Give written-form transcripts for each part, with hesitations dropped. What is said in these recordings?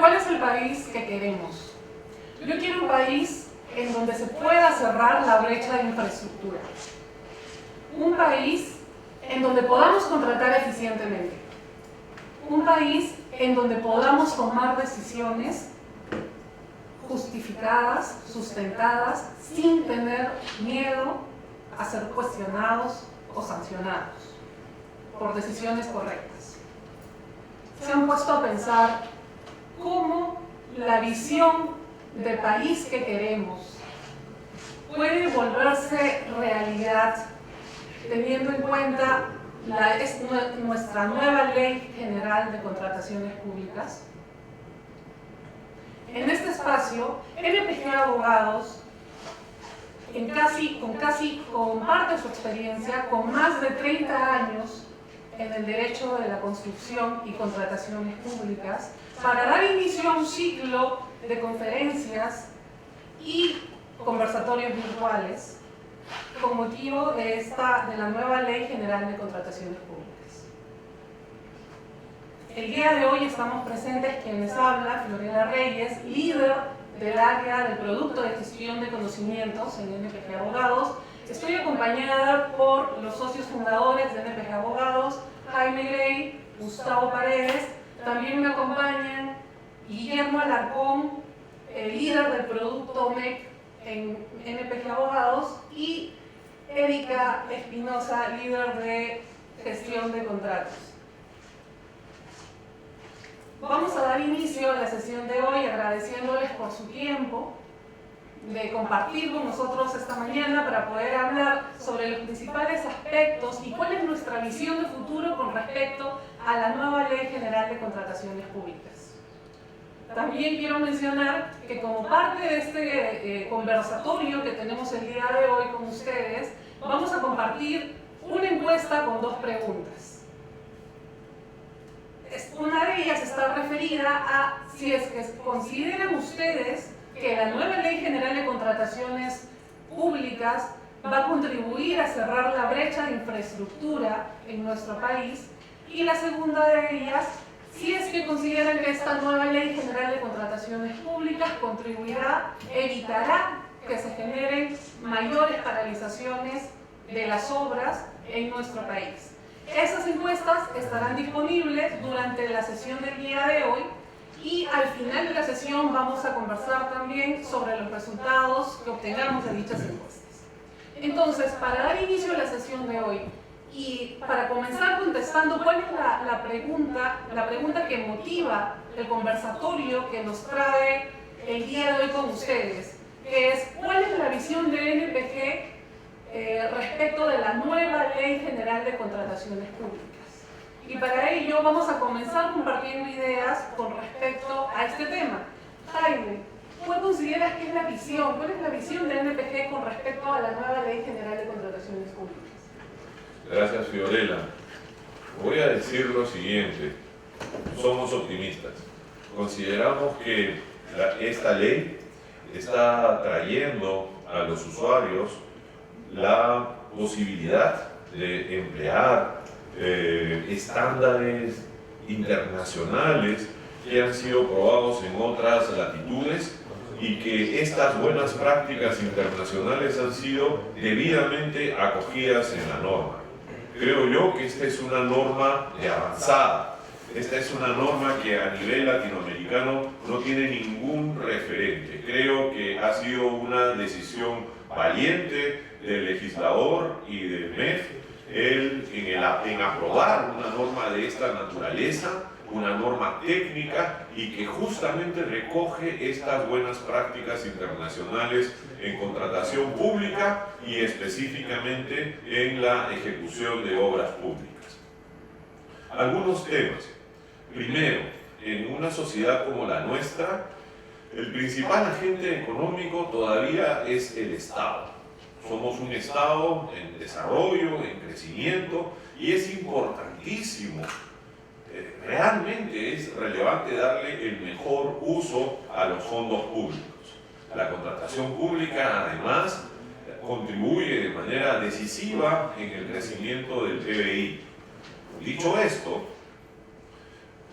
¿Cuál es el país que queremos? Yo quiero un país en donde se pueda cerrar la brecha de infraestructura. Un país en donde podamos contratar eficientemente. Un país en donde podamos tomar decisiones justificadas, sustentadas, sin tener miedo a ser cuestionados o sancionados por decisiones correctas. Se han puesto a pensar cómo la visión de país que queremos puede volverse realidad teniendo en cuenta nuestra nueva Ley General de Contrataciones Públicas. En este espacio, NPG Abogados comparte su experiencia con más de 30 años en el derecho de la construcción y contrataciones públicas para dar inicio a un ciclo de conferencias y conversatorios virtuales con motivo de la nueva Ley General de Contrataciones Públicas. El día de hoy estamos presentes quienes habla, Fiorella Reyes, líder del área del Producto de Gestión de Conocimientos en NPG Abogados. Estoy acompañada por los socios fundadores de NPG Abogados, Jaime Grey, Gustavo Paredes. También me acompañan Guillermo Alarcón, líder del Producto MEC en NPG Abogados, y Erika Espinosa, líder de Gestión de Contratos. Vamos a dar inicio a la sesión de hoy agradeciéndoles por su tiempo de compartir con nosotros esta mañana para poder hablar sobre los principales aspectos y cuál es nuestra visión de futuro con respecto a la nueva Ley General de Contrataciones Públicas. También quiero mencionar que como parte de este conversatorio que tenemos el día de hoy con ustedes, vamos a compartir una encuesta con 2 preguntas. Una de ellas está referida a si es que consideran ustedes que la nueva Ley General de Contrataciones Públicas va a contribuir a cerrar la brecha de infraestructura en nuestro país, y la segunda de ellas, si es que consideran que esta nueva Ley General de Contrataciones Públicas evitará que se generen mayores paralizaciones de las obras en nuestro país. Esas encuestas estarán disponibles durante la sesión del día de hoy, y al final de la sesión vamos a conversar también sobre los resultados que obtengamos de dichas encuestas. Entonces, para dar inicio a la sesión de hoy y para comenzar contestando cuál es la pregunta que motiva el conversatorio que nos trae el día de hoy con ustedes, que es ¿cuál es la visión de NPG respecto de la nueva Ley General de Contrataciones Públicas? Y para ello vamos a comenzar compartiendo ideas con respecto a este tema. Jaime, ¿cuál consideras que es la visión? ¿Cuál es la visión de NPG con respecto a la nueva Ley General de Contrataciones Públicas? Gracias, Fiorella. Voy a decir lo siguiente. Somos optimistas. Consideramos que esta ley está trayendo a los usuarios la posibilidad de emplear estándares internacionales que han sido probados en otras latitudes, y que estas buenas prácticas internacionales han sido debidamente acogidas en la norma. Creo yo que esta es una norma de avanzada. Esta es una norma que a nivel latinoamericano no tiene ningún referente. Creo que ha sido una decisión valiente del legislador y del MEF en aprobar una norma de esta naturaleza, una norma técnica, y que justamente recoge estas buenas prácticas internacionales en contratación pública y específicamente en la ejecución de obras públicas. Algunos temas. Primero, en una sociedad como la nuestra, el principal agente económico todavía es el Estado. Somos un Estado en desarrollo, en crecimiento, y es importantísimo, realmente es relevante darle el mejor uso a los fondos públicos. La contratación pública, además, contribuye de manera decisiva en el crecimiento del PBI. Dicho esto,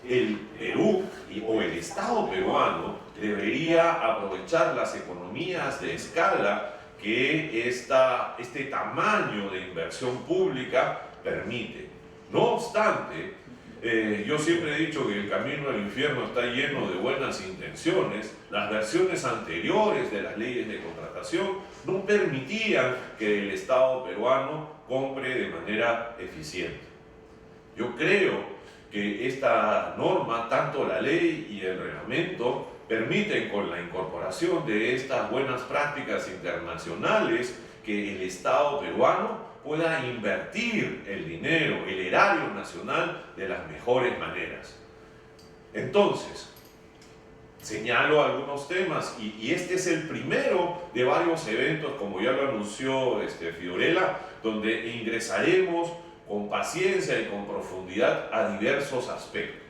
el Perú o el Estado peruano debería aprovechar las economías de escala que este tamaño de inversión pública permite. No obstante, yo siempre he dicho que el camino al infierno está lleno de buenas intenciones. Las versiones anteriores de las leyes de contratación no permitían que el Estado peruano compre de manera eficiente. Yo creo que esta norma, tanto la ley y el reglamento, permiten con la incorporación de estas buenas prácticas internacionales que el Estado peruano pueda invertir el dinero, el erario nacional, de las mejores maneras. Entonces, señalo algunos temas y este es el primero de varios eventos, como ya lo anunció Fiorella, donde ingresaremos con paciencia y con profundidad a diversos aspectos.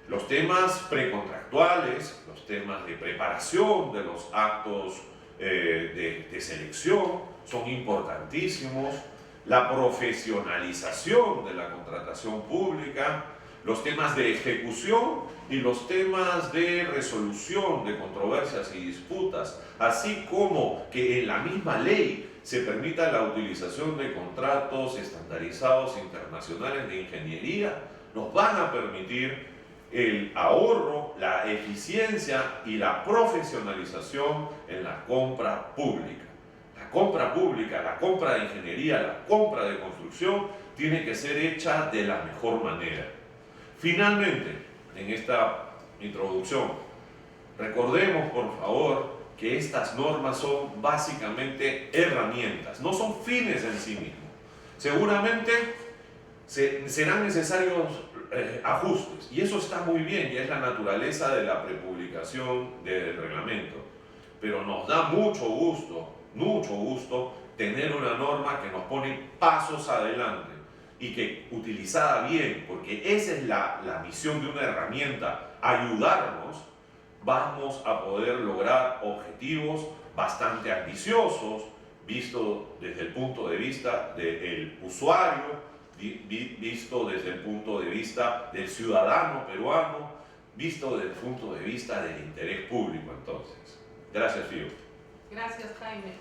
Los temas precontractuales, los temas de preparación de los actos de selección son importantísimos, la profesionalización de la contratación pública, los temas de ejecución y los temas de resolución de controversias y disputas, así como que en la misma ley se permita la utilización de contratos estandarizados internacionales de ingeniería, nos van a permitir el ahorro, la eficiencia y la profesionalización en la compra pública. La compra pública, la compra de ingeniería, la compra de construcción tiene que ser hecha de la mejor manera. Finalmente, en esta introducción, recordemos por favor que estas normas son básicamente herramientas, no son fines en sí mismos. Seguramente serán necesarios ajustes, y eso está muy bien, y es la naturaleza de la prepublicación del reglamento, pero nos da mucho gusto tener una norma que nos pone pasos adelante y que, utilizada bien, porque esa es la misión de una herramienta, ayudarnos, vamos a poder lograr objetivos bastante ambiciosos, visto desde el punto de vista del usuario, visto desde el punto de vista del ciudadano peruano, visto desde el punto de vista del interés público. Entonces, gracias, Fío. Gracias, Jaime.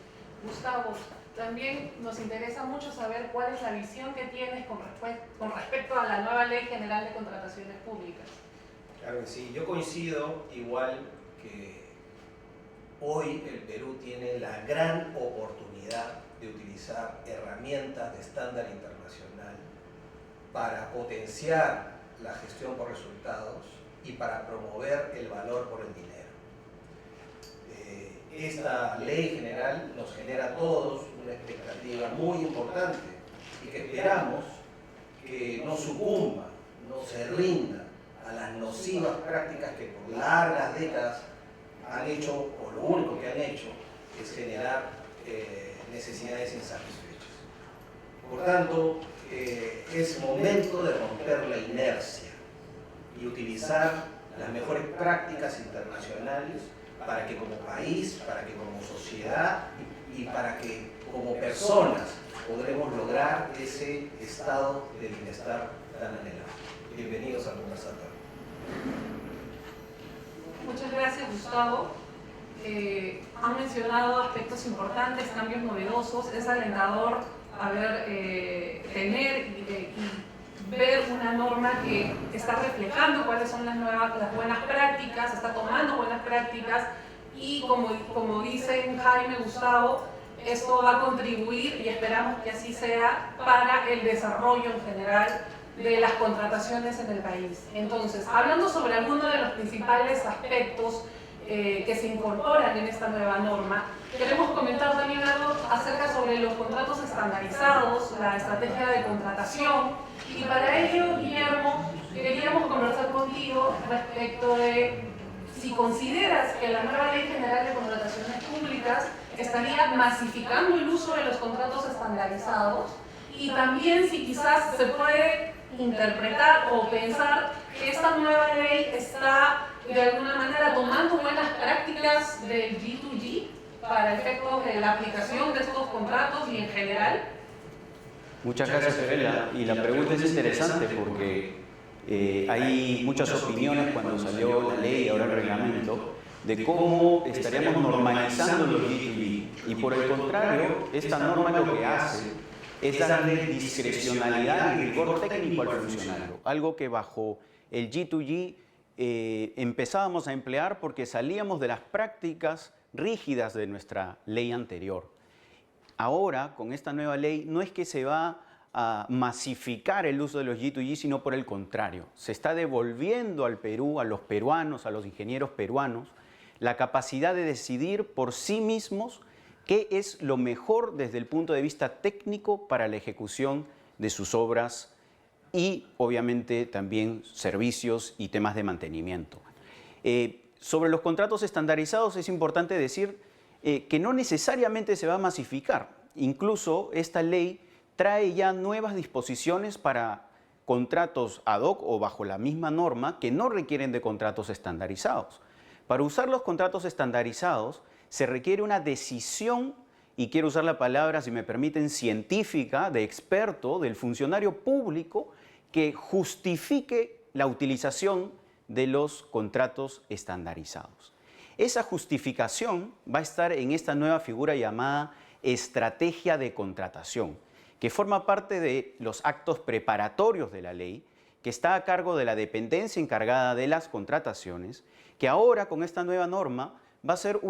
Gustavo, también nos interesa mucho saber cuál es la visión que tienes con respecto a la nueva Ley General de Contrataciones Públicas. Claro que sí, yo coincido igual que hoy el Perú tiene la gran oportunidad de utilizar herramientas de estándar internacional para potenciar la gestión por resultados y para promover el valor por el dinero. Esta ley general nos genera a todos una expectativa muy importante y que esperamos que no sucumba, no se rinda a las nocivas prácticas que por largas décadas han hecho, o lo único que han hecho es generar necesidades insatisfechas. Por tanto, es momento de romper la inercia y utilizar las mejores prácticas internacionales para que como país, para que como sociedad y para que como personas podremos lograr ese estado de bienestar tan anhelado. Bienvenidos al conversatorio. Muchas gracias, Gustavo. Han mencionado aspectos importantes, cambios novedosos. Es alentador tener y ver una norma que está reflejando cuáles son las buenas prácticas, está tomando buenas prácticas y como dicen Jaime, Gustavo, esto va a contribuir, y esperamos que así sea, para el desarrollo en general de las contrataciones en el país. Entonces, hablando sobre algunos de los principales aspectos que se incorporan en esta nueva norma, queremos comentar también algo acerca sobre los contratos estandarizados, la estrategia de contratación, y para ello, Guillermo, queríamos conversar contigo respecto de si consideras que la nueva Ley General de Contrataciones Públicas estaría masificando el uso de los contratos estandarizados, y también si quizás se puede interpretar o pensar que esta nueva ley está de alguna manera tomando buenas prácticas del G2G para efectos de la aplicación de estos contratos y en general. Muchas gracias, Fiorella. Y la pregunta es interesante porque hay muchas opiniones cuando salió la ley y ahora el reglamento de cómo estaríamos normalizando los G2G. Y por el contrario, esta norma lo que hace es darle discrecionalidad y rigor técnico al funcionario, algo que bajo el G2G empezábamos a emplear porque salíamos de las prácticas rígidas de nuestra ley anterior. Ahora, con esta nueva ley, no es que se va a masificar el uso de los G2G, sino por el contrario. Se está devolviendo al Perú, a los peruanos, a los ingenieros peruanos, la capacidad de decidir por sí mismos qué es lo mejor desde el punto de vista técnico para la ejecución de sus obras y, obviamente, también servicios y temas de mantenimiento. Sobre los contratos estandarizados es importante decir que no necesariamente se va a masificar. Incluso esta ley trae ya nuevas disposiciones para contratos ad hoc o bajo la misma norma que no requieren de contratos estandarizados. Para usar los contratos estandarizados se requiere una decisión, y quiero usar la palabra, si me permiten, científica, de experto, del funcionario público, que justifique la utilización de los contratos estandarizados. Esa justificación va a estar en esta nueva figura llamada estrategia de contratación, que forma parte de los actos preparatorios de la ley, que está a cargo de la dependencia encargada de las contrataciones, que ahora con esta nueva norma va a ser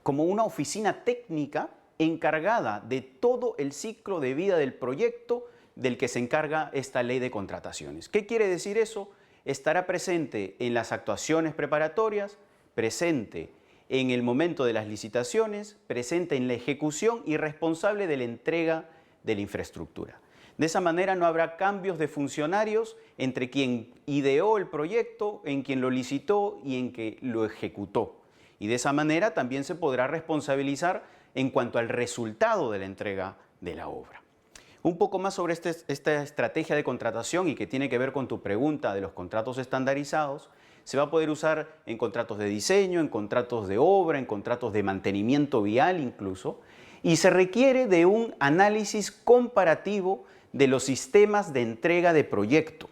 como una oficina técnica encargada de todo el ciclo de vida del proyecto del que se encarga esta ley de contrataciones. ¿Qué quiere decir eso? Estará presente en las actuaciones preparatorias, presente en el momento de las licitaciones, presente en la ejecución y responsable de la entrega de la infraestructura. De esa manera no habrá cambios de funcionarios entre quien ideó el proyecto, en quien lo licitó y en quien lo ejecutó. Y de esa manera también se podrá responsabilizar en cuanto al resultado de la entrega de la obra. Un poco más sobre esta estrategia de contratación y que tiene que ver con tu pregunta de los contratos estandarizados. Se va a poder usar en contratos de diseño, en contratos de obra, en contratos de mantenimiento vial incluso. Y se requiere de un análisis comparativo de los sistemas de entrega de proyecto.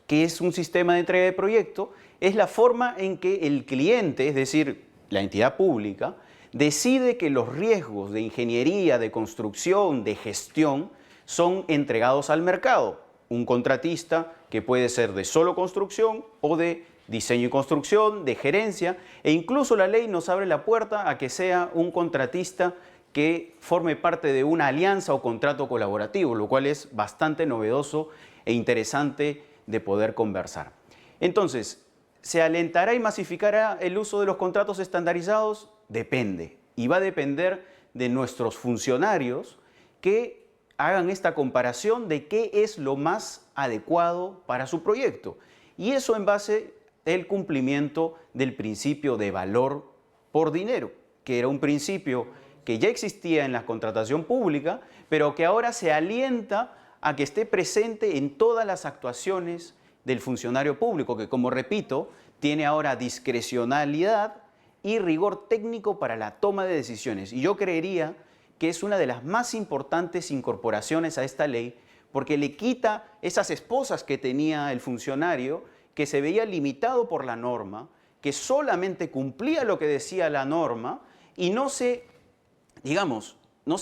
¿Qué es un sistema de entrega de proyecto? Es la forma en que el cliente, es decir, la entidad pública, decide que los riesgos de ingeniería, de construcción, de gestión, son entregados al mercado. Un contratista que puede ser de solo construcción o de diseño y construcción, de gerencia, e incluso la ley nos abre la puerta a que sea un contratista que forme parte de una alianza o contrato colaborativo, lo cual es bastante novedoso e interesante de poder conversar. Entonces, ¿se alentará y masificará el uso de los contratos estandarizados? Depende, y va a depender de nuestros funcionarios que hagan esta comparación de qué es lo más adecuado para su proyecto. Y eso en base al cumplimiento del principio de valor por dinero, que era un principio que ya existía en la contratación pública, pero que ahora se alienta a que esté presente en todas las actuaciones del funcionario público, que, como repito, tiene ahora discrecionalidad y rigor técnico para la toma de decisiones. Y yo creería que es una de las más importantes incorporaciones a esta ley, porque le quita esas esposas que tenía el funcionario, que se veía limitado por la norma, que solamente cumplía lo que decía la norma y no se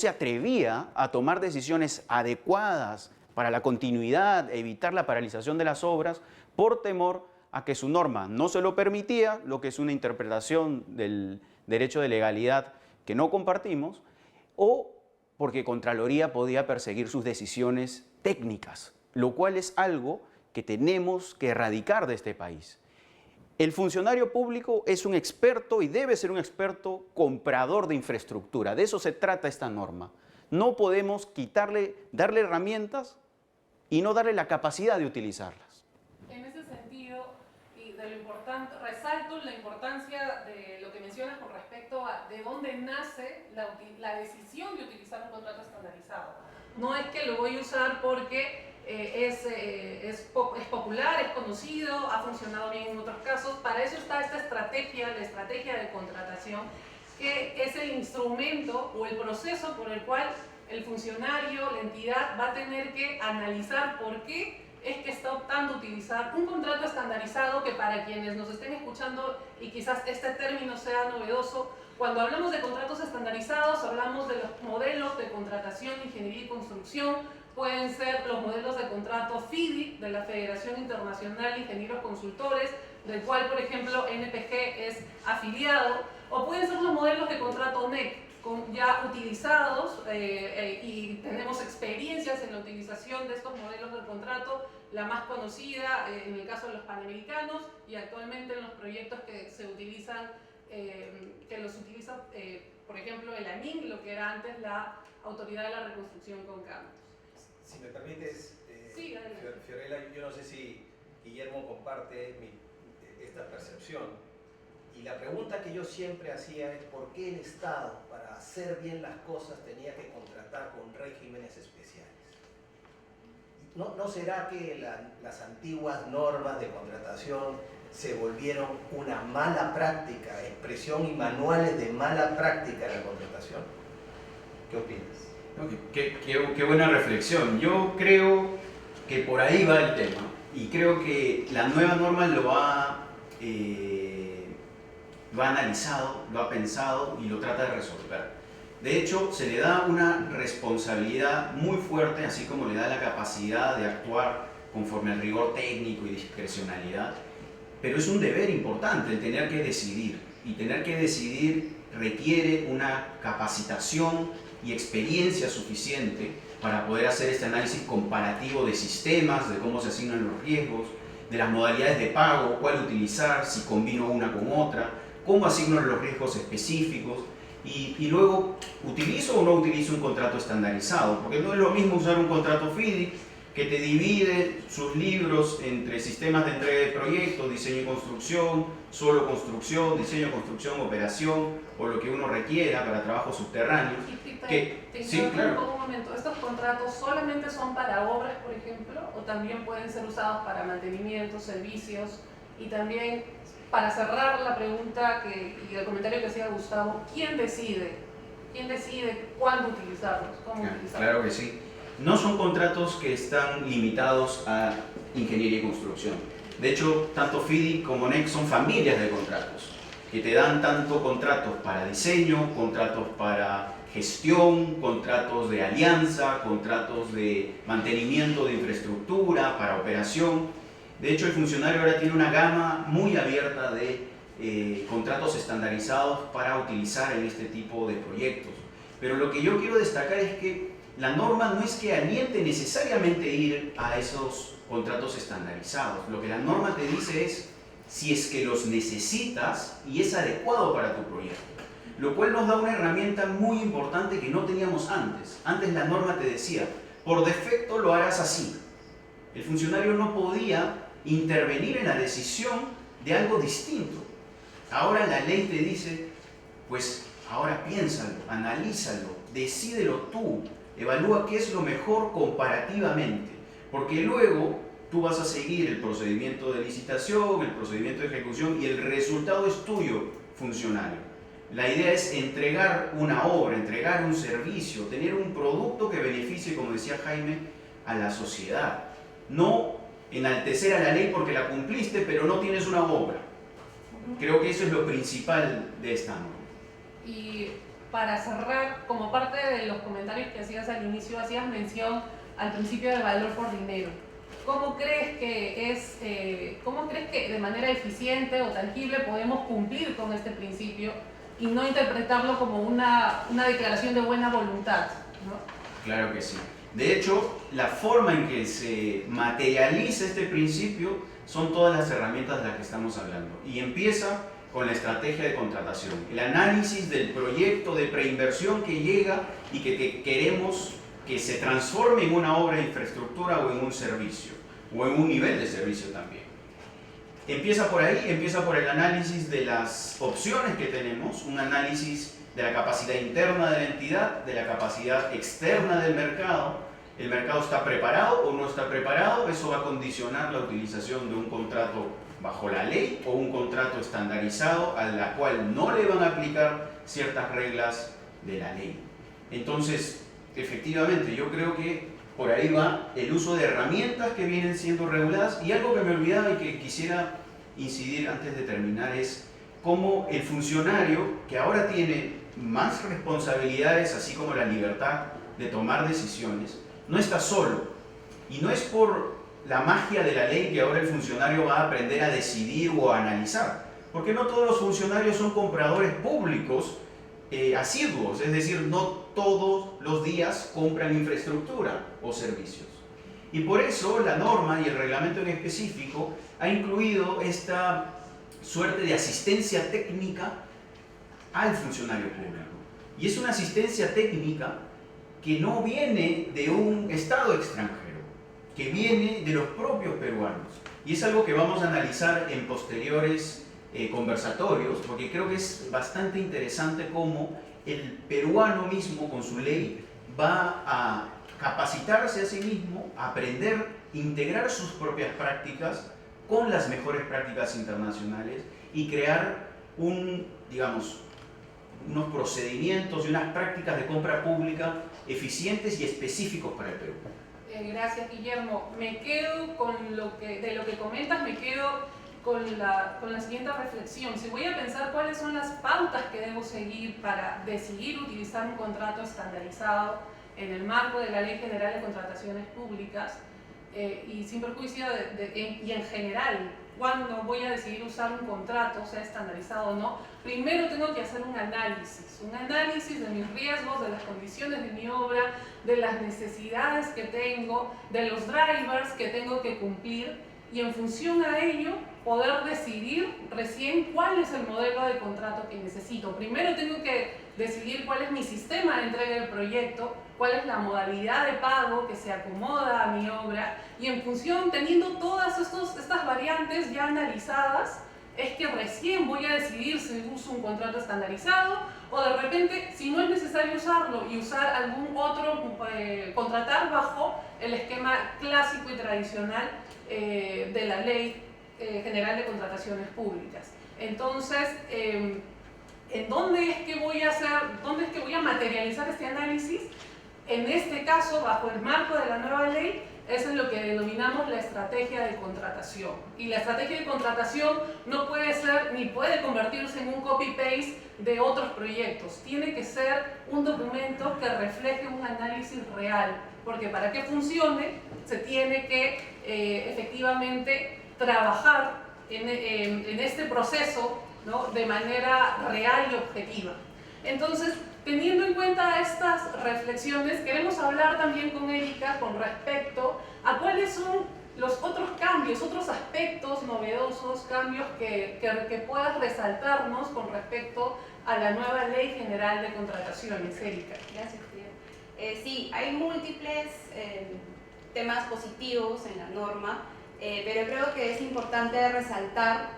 atrevía a tomar decisiones adecuadas para la continuidad, evitar la paralización de las obras, por temor a que su norma no se lo permitía, lo que es una interpretación del derecho de legalidad que no compartimos, o porque Contraloría podía perseguir sus decisiones técnicas, lo cual es algo que tenemos que erradicar de este país. El funcionario público es un experto y debe ser un experto comprador de infraestructura. De eso se trata esta norma. No podemos darle herramientas y no darle la capacidad de utilizarlas. En ese sentido, y de lo importante, resalto la importancia de lo que mencionas con respecto a de dónde nace la decisión de utilizar un contrato estandarizado. No es que lo voy a usar porque es popular, es conocido, ha funcionado bien en otros casos. Para eso está esta estrategia, la estrategia de contratación, que es el instrumento o el proceso por el cual el funcionario, la entidad, va a tener que analizar por qué es que está optando a utilizar un contrato estandarizado, que para quienes nos estén escuchando y quizás este término sea novedoso, cuando hablamos de contratos estandarizados hablamos de los modelos de contratación, ingeniería y construcción. Pueden ser los modelos de contrato FIDIC de la Federación Internacional de Ingenieros Consultores, del cual, por ejemplo, NPG es afiliado, o pueden ser los modelos de contrato NEC, ya utilizados y tenemos experiencias en la utilización de estos modelos de contrato, la más conocida en el caso de los panamericanos y actualmente en los proyectos que se utilizan, por ejemplo, el ANIN, lo que era antes la Autoridad de la Reconstrucción con Campos. Si me permites, Sí, Fiorella, yo no sé si Guillermo comparte esta percepción. Y la pregunta que yo siempre hacía es ¿por qué el Estado, para hacer bien las cosas, tenía que contratar con regímenes especiales? ¿No será que las antiguas normas de contratación se volvieron una mala práctica, expresión y manuales de mala práctica en la contratación? ¿Qué opinas? Qué buena reflexión. Yo creo que por ahí va el tema y creo que la nueva norma lo ha analizado, lo ha pensado y lo trata de resolver. De hecho, se le da una responsabilidad muy fuerte, así como le da la capacidad de actuar conforme al rigor técnico y discrecionalidad, pero es un deber importante el tener que decidir, y tener que decidir requiere una capacitación y experiencia suficiente para poder hacer este análisis comparativo de sistemas, de cómo se asignan los riesgos, de las modalidades de pago, cuál utilizar, si combino una con otra, cómo asigno los riesgos específicos y luego utilizo o no utilizo un contrato estandarizado, porque no es lo mismo usar un contrato FIDIC que te divide sus libros entre sistemas de entrega de proyectos, diseño y construcción, solo construcción, diseño, construcción, operación o lo que uno requiera para trabajos subterráneos. Sí, claro. Un momento, ¿estos contratos solamente son para obras, por ejemplo, o también pueden ser usados para mantenimiento, servicios? Y también, para cerrar la pregunta y el comentario que hacía Gustavo, ¿quién decide cuándo utilizarlos? ¿Cómo utilizarlos? Claro que sí. No son contratos que están limitados a ingeniería y construcción. De hecho, tanto FIDIC como NEC son familias de contratos que te dan tanto contratos para diseño, contratos para gestión, contratos de alianza, contratos de mantenimiento de infraestructura, para operación. De hecho, el funcionario ahora tiene una gama muy abierta de contratos estandarizados para utilizar en este tipo de proyectos. Pero lo que yo quiero destacar es que la norma no es que aliente necesariamente ir a esos contratos estandarizados. Lo que la norma te dice es si es que los necesitas y es adecuado para tu proyecto. Lo cual nos da una herramienta muy importante que no teníamos antes. Antes la norma te decía, por defecto lo harás así. El funcionario no podía intervenir en la decisión de algo distinto. Ahora la ley te dice, pues ahora piénsalo, analízalo, decídelo tú. Evalúa qué es lo mejor comparativamente, porque luego tú vas a seguir el procedimiento de licitación, el procedimiento de ejecución y el resultado es tuyo, funcionario. La idea es entregar una obra, entregar un servicio, tener un producto que beneficie, como decía Jaime, a la sociedad. No enaltecer a la ley porque la cumpliste, pero no tienes una obra. Creo que eso es lo principal de esta norma. Y para cerrar, como parte de los comentarios que hacías al inicio, hacías mención al principio de valor por dinero. ¿Cómo crees que de manera eficiente o tangible podemos cumplir con este principio y no interpretarlo como una declaración de buena voluntad, ¿no? Claro que sí. De hecho, la forma en que se materializa este principio son todas las herramientas de las que estamos hablando. Y empieza con la estrategia de contratación, el análisis del proyecto de preinversión que llega y que queremos que se transforme en una obra de infraestructura o en un servicio, o en un nivel de servicio también. Empieza por ahí, empieza por el análisis de las opciones que tenemos, un análisis de la capacidad interna de la entidad, de la capacidad externa del mercado. ¿El mercado está preparado o no está preparado? Eso va a condicionar la utilización de un contrato bajo la ley o un contrato estandarizado a la cual no le van a aplicar ciertas reglas de la ley. Entonces, efectivamente, yo creo que por ahí va el uso de herramientas que vienen siendo reguladas. Y algo que me olvidaba y que quisiera incidir antes de terminar es cómo el funcionario, que ahora tiene más responsabilidades, así como la libertad de tomar decisiones, no está solo. Y no es por la magia de la ley que ahora el funcionario va a aprender a decidir o a analizar, porque no todos los funcionarios son compradores públicos asiduos, es decir, no todos los días compran infraestructura o servicios. Y por eso la norma y el reglamento en específico ha incluido esta suerte de asistencia técnica al funcionario público. Y es una asistencia técnica que no viene de un Estado extranjero, que viene de los propios peruanos. Y es algo que vamos a analizar en posteriores conversatorios, porque creo que es bastante interesante cómo el peruano mismo con su ley va a capacitarse a sí mismo, a aprender, integrar sus propias prácticas con las mejores prácticas internacionales y crear unos procedimientos y unas prácticas de compra pública eficientes y específicos para el Perú. Gracias, Guillermo. Me quedo con de lo que comentas, me quedo con la siguiente reflexión. Si voy a pensar cuáles son las pautas que debo seguir para decidir utilizar un contrato estandarizado en el marco de la Ley General de Contrataciones Públicas, y sin perjuicio y en general, cuando voy a decidir usar un contrato, sea estandarizado o no, primero tengo que hacer un análisis de mis riesgos, de las condiciones de mi obra, de las necesidades que tengo, de los drivers que tengo que cumplir, y en función a ello poder decidir recién cuál es el modelo de contrato que necesito. Primero tengo que decidir cuál es mi sistema de entrega del proyecto, cuál es la modalidad de pago que se acomoda a mi obra, y en función, teniendo todas estas variantes ya analizadas, es que recién voy a decidir si uso un contrato estandarizado o de repente, si no es necesario usarlo y usar algún otro, contratar bajo el esquema clásico y tradicional de la Ley General de Contrataciones Públicas. Entonces, ¿en dónde es que voy a materializar este análisis? En este caso, bajo el marco de la nueva ley, es en lo que denominamos la estrategia de contratación. Y la estrategia de contratación no puede ser ni puede convertirse en un copy-paste de otros proyectos. Tiene que ser un documento que refleje un análisis real, porque para que funcione se tiene que efectivamente trabajar en este proceso, ¿no?, de manera real y objetiva. Entonces, teniendo en cuenta estas reflexiones, queremos hablar también con Erika con respecto a cuáles son los otros cambios, otros aspectos novedosos, cambios que puedas resaltarnos con respecto a la nueva Ley General de Contrataciones. Erika. Gracias, Frida. Sí, hay múltiples temas positivos en la norma, pero creo que es importante resaltar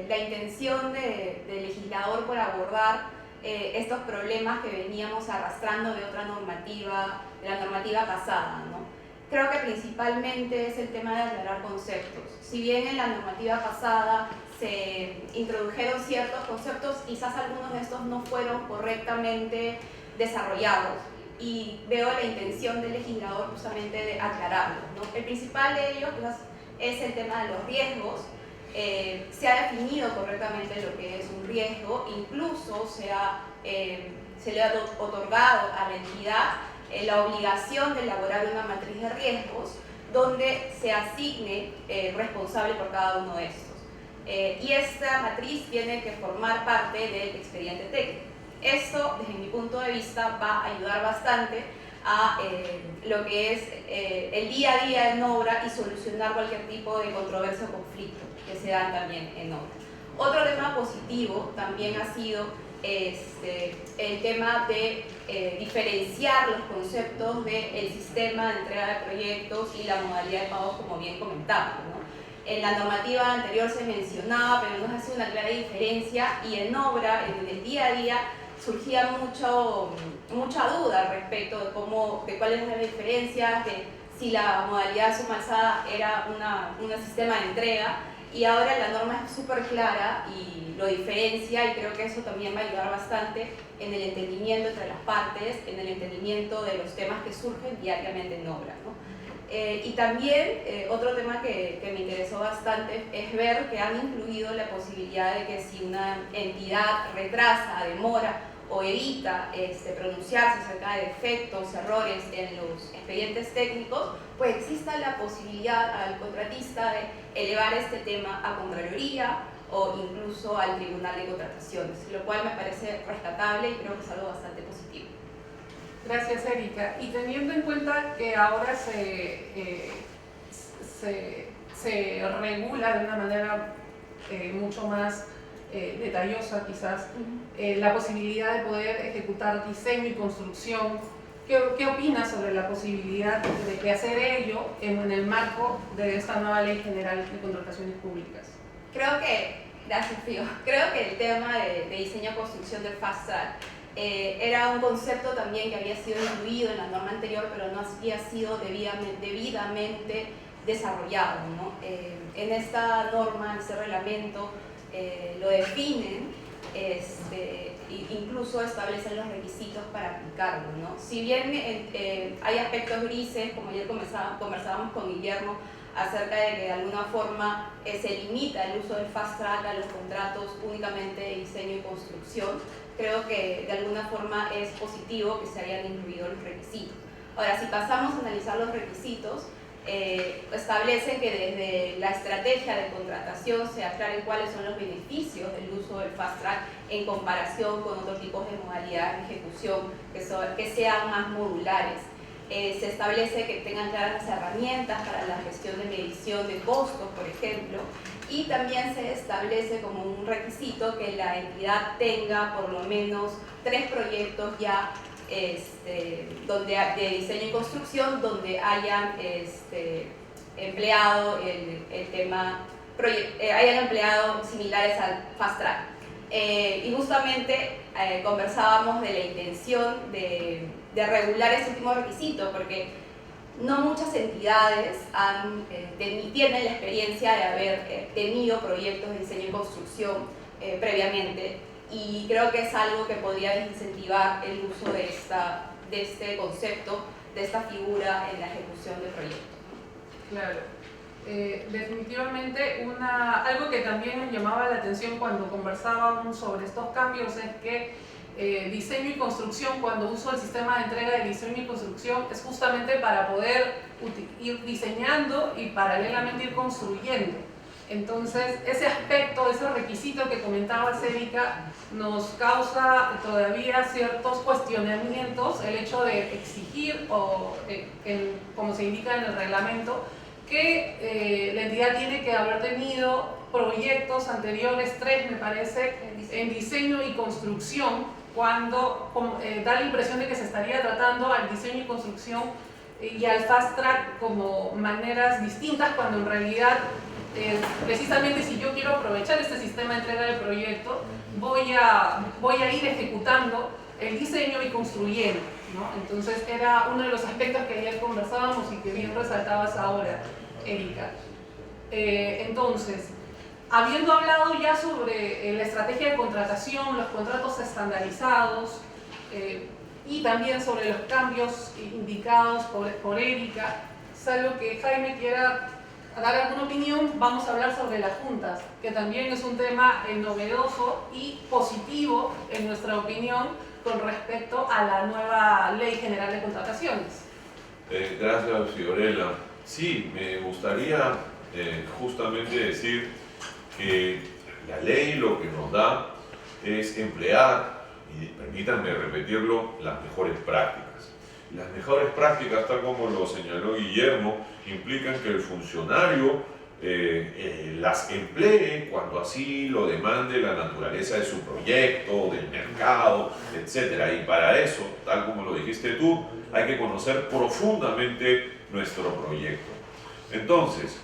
la intención del legislador por abordar estos problemas que veníamos arrastrando de otra normativa, de la normativa pasada, ¿no? Creo que principalmente es el tema de aclarar conceptos. Si bien en la normativa pasada se introdujeron ciertos conceptos, quizás algunos de estos no fueron correctamente desarrollados, y veo la intención del legislador justamente de aclararlos, ¿no? El principal de ellos quizás es el tema de los riesgos. Se ha definido correctamente lo que es un riesgo, incluso se le ha otorgado a la entidad la obligación de elaborar una matriz de riesgos donde se asigne responsable por cada uno de estos. Y esta matriz tiene que formar parte del expediente técnico. Esto, desde mi punto de vista, va a ayudar bastante a lo que es el día a día en obra y solucionar cualquier tipo de controversia o conflicto que se dan también en obra. Otro tema positivo también ha sido el tema de diferenciar los conceptos del sistema de entrega de proyectos y la modalidad de pagos, como bien comentaba, ¿no? En la normativa anterior se mencionaba, pero no se hace una clara diferencia, y en obra, en el día a día, surgía mucha duda respecto de cuál es la diferencia, de si la modalidad de suma alzada era un sistema de entrega, y ahora la norma es súper clara y lo diferencia, y creo que eso también va a ayudar bastante en el entendimiento entre las partes, en el entendimiento de los temas que surgen diariamente en obra, ¿no? Y también otro tema que me interesó bastante es ver que han incluido la posibilidad de que si una entidad retrasa, demora o evita pronunciarse acerca de defectos, errores en los expedientes técnicos, pues exista la posibilidad al contratista de elevar este tema a Contraloría o incluso al Tribunal de Contrataciones, lo cual me parece rescatable y creo que es algo bastante positivo. Gracias, Erika. Y teniendo en cuenta que ahora se regula de una manera mucho más detallosa quizás, la posibilidad de poder ejecutar diseño y construcción, ¿qué opinas sobre la posibilidad de hacer ello en el marco de esta nueva Ley General de Contrataciones Públicas? Gracias, Fío. Creo que el tema de diseño y construcción del Fast Track era un concepto también que había sido incluido en la norma anterior, pero no había sido debidamente desarrollado, ¿no? En esta norma, en este reglamento, lo definen, incluso establecen los requisitos para aplicarlo, ¿no? Si bien hay aspectos grises, como ayer conversábamos con Guillermo, acerca de que de alguna forma se limita el uso del fast track a los contratos únicamente de diseño y construcción, creo que de alguna forma es positivo que se hayan incluido los requisitos. Ahora, si pasamos a analizar los requisitos, establecen que desde la estrategia de contratación se aclaren cuáles son los beneficios del uso del fast track en comparación con otros tipos de modalidades de ejecución que sean más modulares. Se establece que tengan claras las herramientas para la gestión de medición de costos, por ejemplo, y también se establece como un requisito que la entidad tenga por lo menos 3 proyectos ya de diseño y construcción donde hayan empleado hayan empleado similares al fast track. Y justamente conversábamos de la intención de regular este último requisito, porque no muchas entidades tienen la experiencia de haber tenido proyectos de diseño y construcción previamente, y creo que es algo que podría desincentivar el uso de este concepto, de esta figura en la ejecución de proyectos. Claro. Definitivamente algo que también nos llamaba la atención cuando conversábamos sobre estos cambios es que diseño y construcción, cuando uso el sistema de entrega de diseño y construcción, es justamente para poder ir diseñando y paralelamente ir construyendo. Entonces, ese aspecto, ese requisito que comentaba Erika, nos causa todavía ciertos cuestionamientos, el hecho de exigir, como se indica en el reglamento, que la entidad tiene que haber tenido proyectos anteriores, 3 me parece, en diseño y construcción, cuando da la impresión de que se estaría tratando al diseño y construcción y al fast track como maneras distintas, cuando en realidad precisamente si yo quiero aprovechar este sistema de entrega del proyecto, voy a ir ejecutando el diseño y construyendo, ¿no? Entonces era uno de los aspectos que ayer conversábamos y que bien resaltabas ahora, Erika. Entonces, habiendo hablado ya sobre la estrategia de contratación, los contratos estandarizados y también sobre los cambios indicados por Erika, salvo que Jaime quiera dar alguna opinión, vamos a hablar sobre las juntas, que también es un tema novedoso y positivo en nuestra opinión con respecto a la nueva Ley General de Contrataciones. Gracias, Fiorella. Sí, me gustaría justamente decir que la ley lo que nos da es emplear, y permítanme repetirlo, las mejores prácticas. Las mejores prácticas, tal como lo señaló Guillermo, implican que el funcionario las emplee cuando así lo demande la naturaleza de su proyecto, del mercado, etc. Y para eso, tal como lo dijiste tú, hay que conocer profundamente nuestro proyecto. Entonces,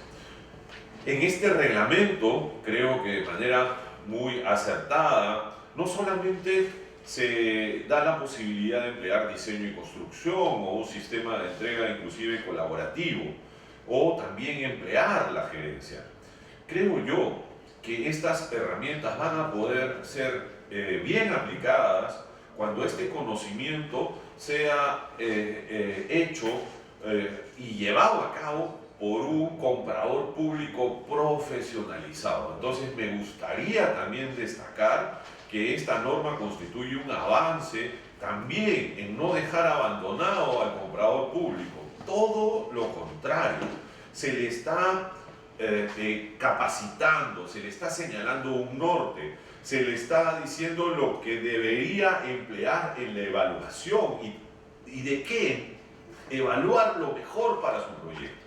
en este reglamento, creo que de manera muy acertada, no solamente se da la posibilidad de emplear diseño y construcción o un sistema de entrega inclusive colaborativo, o también emplear la gerencia. creo yo que estas herramientas van a poder ser bien aplicadas cuando este conocimiento sea hecho y llevado a cabo por un comprador público profesionalizado. Entonces me gustaría también destacar que esta norma constituye un avance también en no dejar abandonado al comprador público. Todo lo contrario, se le está capacitando, se le está señalando un norte, se le está diciendo lo que debería emplear en la evaluación y de qué evaluar lo mejor para su proyecto.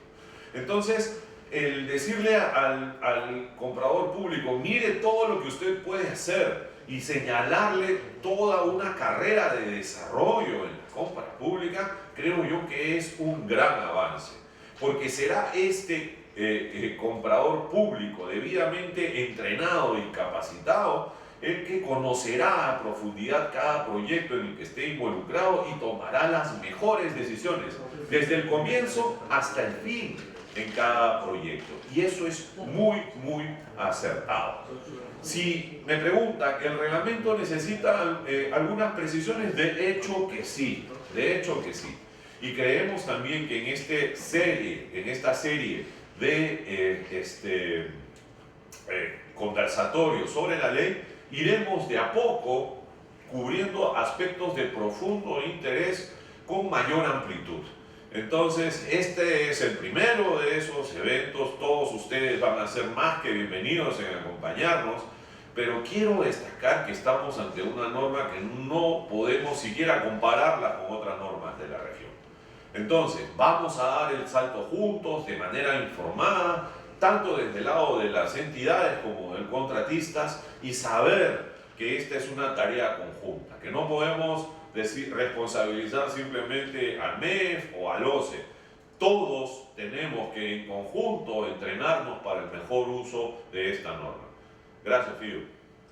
Entonces, el decirle al comprador público, mire todo lo que usted puede hacer y señalarle toda una carrera de desarrollo en la compra pública, creo yo que es un gran avance, porque será este comprador público debidamente entrenado y capacitado el que conocerá a profundidad cada proyecto en el que esté involucrado y tomará las mejores decisiones desde el comienzo hasta el fin en cada proyecto, y eso es muy acertado. Si me preguntan, ¿el reglamento necesita algunas precisiones? De hecho que sí, y creemos también que en esta serie de conversatorios sobre la ley iremos de a poco cubriendo aspectos de profundo interés con mayor amplitud. Entonces, este es el primero de esos eventos. Todos ustedes van a ser más que bienvenidos en acompañarnos, pero quiero destacar que estamos ante una norma que no podemos siquiera compararla con otras normas de la región. Entonces, vamos a dar el salto juntos, de manera informada, tanto desde el lado de las entidades como del contratistas, y saber que esta es una tarea conjunta, que no podemos responsabilizar simplemente al MEF o al OCE. Todos tenemos que en conjunto entrenarnos para el mejor uso de esta norma. Gracias, Fío.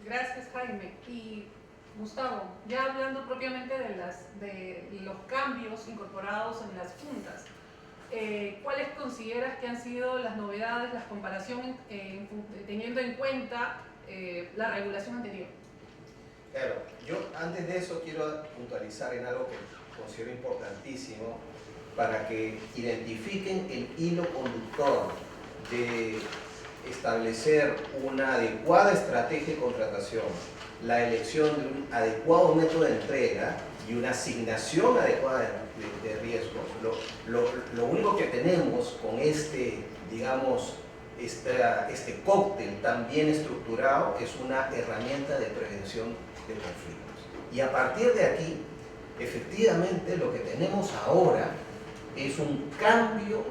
Gracias, Jaime. Y Gustavo, ya hablando propiamente de los cambios incorporados en las juntas, ¿cuáles consideras que han sido las novedades, las comparaciones, teniendo en cuenta la regulación anterior? Claro, yo antes de eso quiero puntualizar en algo que considero importantísimo para que identifiquen el hilo conductor de establecer una adecuada estrategia de contratación, la elección de un adecuado método de entrega y una asignación adecuada de riesgos. Lo único que tenemos con este cóctel tan bien estructurado es una herramienta de prevención de conflictos. Y a partir de aquí, efectivamente, lo que tenemos ahora es un cambio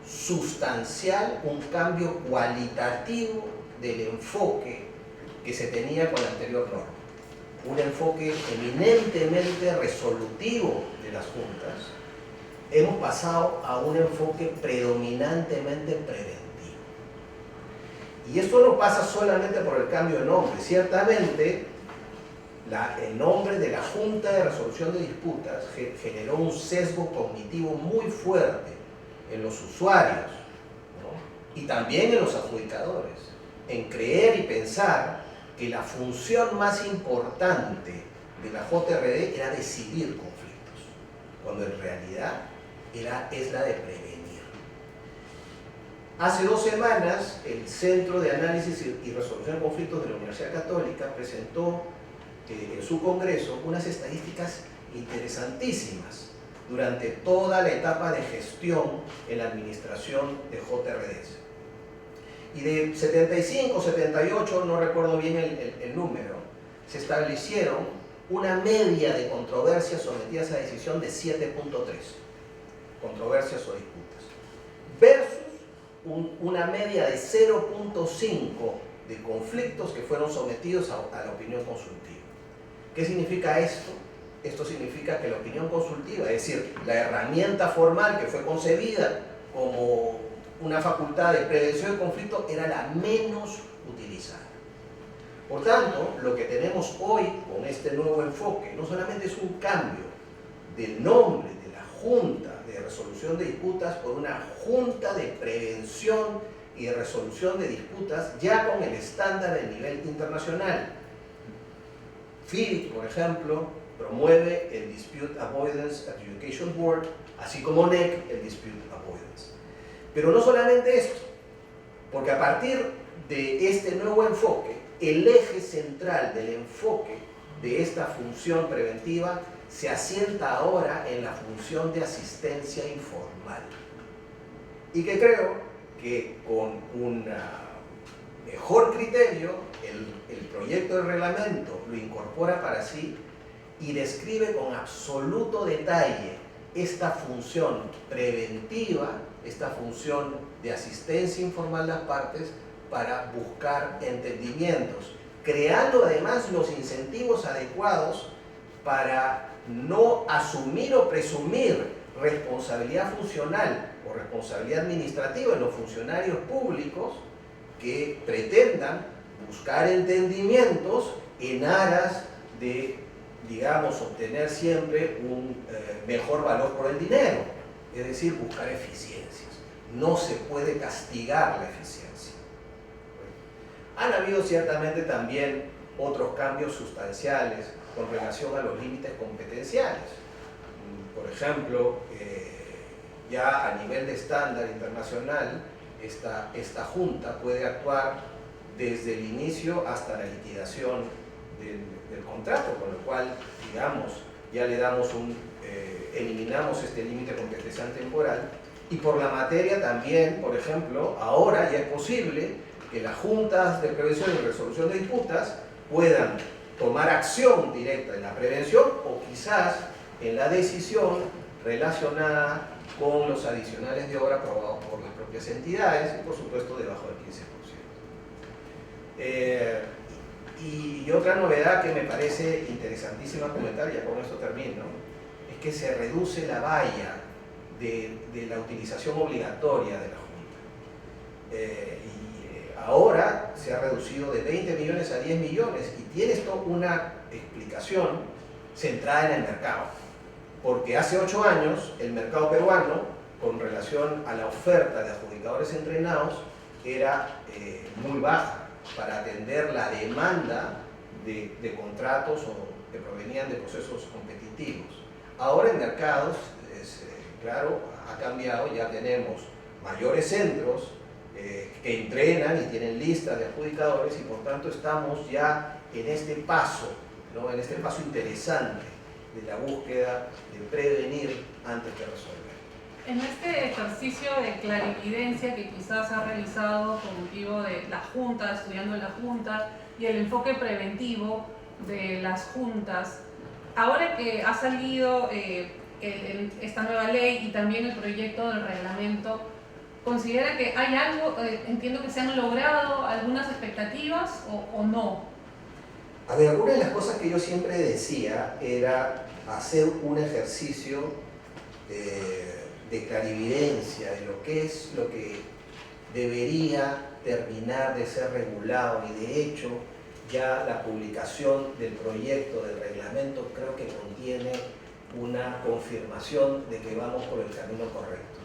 sustancial, un cambio cualitativo del enfoque que se tenía con la anterior norma. Un enfoque eminentemente resolutivo de las juntas. Hemos pasado a un enfoque predominantemente preventivo. Y esto no pasa solamente por el cambio de nombre. Ciertamente, el nombre de la Junta de Resolución de Disputas generó un sesgo cognitivo muy fuerte en los usuarios, ¿no? Y también en los adjudicadores, en creer y pensar que la función más importante de la JRD era decidir conflictos, cuando en realidad es la de prevenir. Hace 2 semanas, el Centro de Análisis y Resolución de Conflictos de la Universidad Católica presentó en su congreso unas estadísticas interesantísimas durante toda la etapa de gestión en la administración de JRDs. Y de 75, 78, no recuerdo bien el número, se establecieron una media de controversias sometidas a decisión de 7.3 controversias o disputas, versus una media de 0.5 de conflictos que fueron sometidos a la opinión consultiva. ¿Qué significa esto? Esto significa que la opinión consultiva, es decir, la herramienta formal que fue concebida como una facultad de prevención de conflicto, era la menos utilizada. Por tanto, lo que tenemos hoy con este nuevo enfoque no solamente es un cambio del nombre de la Junta de Resolución de Disputas por una Junta de Prevención y de resolución de disputas ya con el estándar de nivel internacional. FIDIC, por ejemplo, promueve el Dispute Avoidance Adjudication Board, así como NEC el Dispute Avoidance. Pero no solamente esto, porque a partir de este nuevo enfoque, el eje central del enfoque de esta función preventiva se asienta ahora en la función de asistencia informal. Y que creo que con un mejor criterio el proyecto de reglamento lo incorpora para sí y describe con absoluto detalle esta función preventiva, esta función de asistencia informal de las partes para buscar entendimientos, creando además los incentivos adecuados para no asumir o presumir responsabilidad funcional o responsabilidad administrativa en los funcionarios públicos que pretendan buscar entendimientos en aras de, digamos, obtener siempre un mejor valor por el dinero, es decir, buscar eficiencias. No se puede castigar la eficiencia. Han habido ciertamente también otros cambios sustanciales con relación a los límites competenciales. Por ejemplo, ya a nivel de estándar internacional, esta junta puede actuar desde el inicio hasta la liquidación del contrato, con lo cual, digamos, ya le damos eliminamos este límite competencial temporal. Y por la materia también, por ejemplo, ahora ya es posible que las juntas de prevención y resolución de disputas puedan tomar acción directa en la prevención o quizás en la decisión relacionada con los adicionales de obra aprobados por las propias entidades y por supuesto debajo del 15%. Y otra novedad que me parece interesantísima comentar, ya con esto termino, es que se reduce la valla de la utilización obligatoria de la Junta. Ahora se ha reducido de 20 millones a 10 millones y tiene esto una explicación centrada en el mercado. Porque hace 8 años el mercado peruano, con relación a la oferta de adjudicadores entrenados, era muy baja para atender la demanda de contratos que provenían de procesos competitivos. Ahora el mercado, claro, ha cambiado, ya tenemos mayores centros que entrenan y tienen listas de adjudicadores y por tanto estamos ya en este paso, ¿no? En este paso interesante de la búsqueda de prevenir antes que resolver. En este ejercicio de clarividencia que quizás ha realizado con motivo de la Junta, estudiando la Junta y el enfoque preventivo de las juntas, ahora que ha salido esta nueva ley y también el proyecto del reglamento, ¿considera que hay algo, entiendo que se han logrado algunas expectativas o no? A ver, una de las cosas que yo siempre decía era hacer un ejercicio de clarividencia de lo que es lo que debería terminar de ser regulado y de hecho ya la publicación del proyecto del reglamento creo que contiene una confirmación de que vamos por el camino correcto.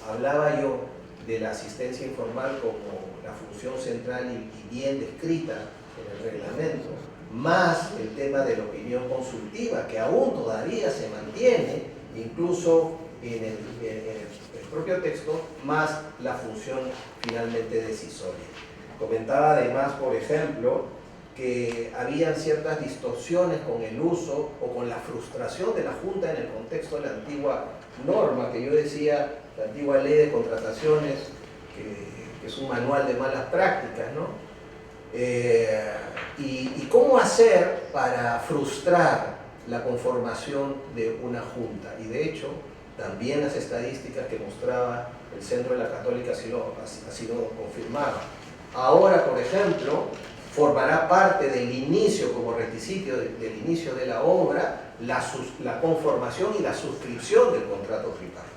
Hablaba yo de la asistencia informal como la función central y bien descrita en el reglamento, más el tema de la opinión consultiva, que aún todavía se mantiene, incluso en el propio texto, más la función finalmente decisoria. Comentaba además, por ejemplo, que habían ciertas distorsiones con el uso o con la frustración de la Junta en el contexto de la antigua norma, que yo decía, la antigua ley de contrataciones, que es un manual de malas prácticas, ¿no? Y cómo hacer para frustrar la conformación de una Junta. Y de hecho, también las estadísticas que mostraba el Centro de la Católica así lo confirmaban. Ahora, por ejemplo, formará parte del inicio, como requisito del inicio de la obra, la conformación y la suscripción del contrato tripartito.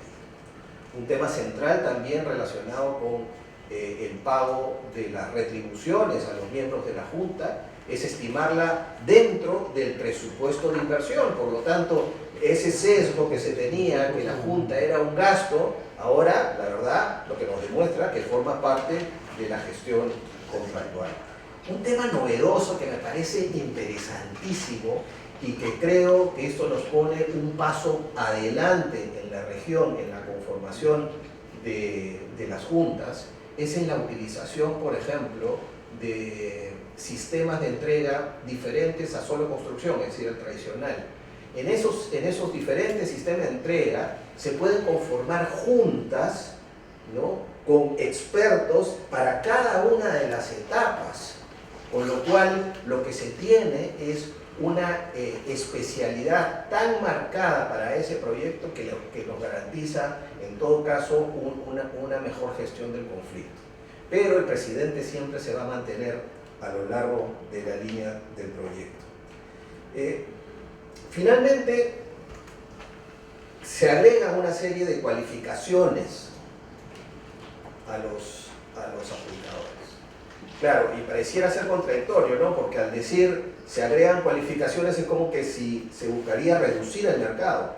Un tema central también relacionado con el pago de las retribuciones a los miembros de la Junta es estimarla dentro del presupuesto de inversión. Por lo tanto, ese sesgo que se tenía, que la Junta era un gasto, ahora, la verdad, lo que nos demuestra que forma parte de la gestión contractual. Un tema novedoso que me parece interesantísimo y que creo que esto nos pone un paso adelante en la región, en la conformación de las juntas, es en la utilización, por ejemplo, de sistemas de entrega diferentes a solo construcción, es decir, el tradicional. En esos diferentes sistemas de entrega se pueden conformar juntas, ¿no?, con expertos para cada una de las etapas, con lo cual lo que se tiene es una especialidad tan marcada para ese proyecto que nos garantiza, en todo caso, una mejor gestión del conflicto. Pero el presidente siempre se va a mantener a lo largo de la línea del proyecto. Finalmente, se agrega una serie de cualificaciones a los adjudicadores. Claro, y pareciera ser contradictorio, ¿no? Porque al decir se agregan cualificaciones es como que si se buscaría reducir el mercado,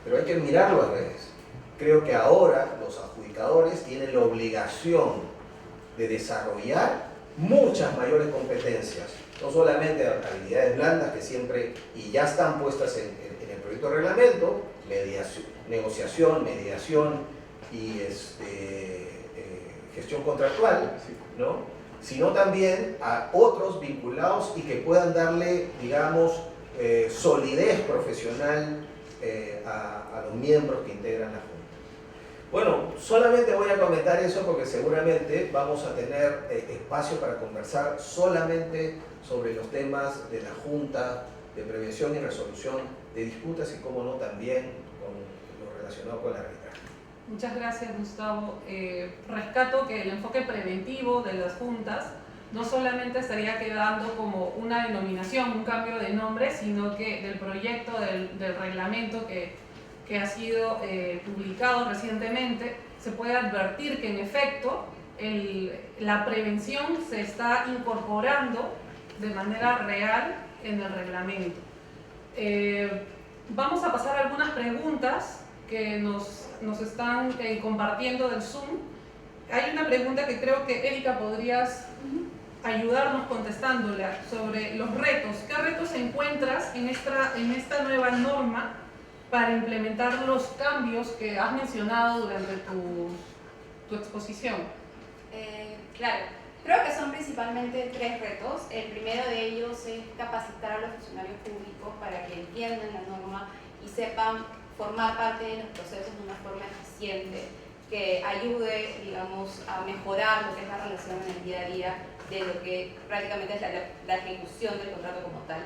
pero hay que mirarlo al revés. Creo que ahora los adjudicadores tienen la obligación de desarrollar muchas mayores competencias, no solamente habilidades blandas que siempre y ya están puestas en el proyecto de reglamento, negociación, mediación y gestión contractual, ¿no?, sino también a otros vinculados y que puedan darle, digamos, solidez profesional a los miembros que integran la Junta. Bueno, solamente voy a comentar eso porque seguramente vamos a tener espacio para conversar solamente sobre los temas de la Junta de Prevención y Resolución de Disputas y, cómo no, también con lo relacionado con la arbitraje. Muchas gracias, Gustavo. Rescato que el enfoque preventivo de las juntas no solamente estaría quedando como una denominación, un cambio de nombre, sino que del proyecto del reglamento que ha sido publicado recientemente, se puede advertir que en efecto la prevención se está incorporando de manera real en el reglamento. Vamos a pasar a algunas preguntas que nos están compartiendo del Zoom. Hay una pregunta que creo que, Erika, podrías ayudarnos contestándola sobre los retos. ¿Qué retos encuentras en esta nueva norma para implementar los cambios que has mencionado durante tu exposición? Claro, creo que son principalmente 3 retos. El primero de ellos es capacitar a los funcionarios públicos para que entiendan la norma y sepan formar parte de los procesos de una forma eficiente, que ayude, digamos, a mejorar lo que es la relación en el día a día de lo que prácticamente es la ejecución del contrato como tal.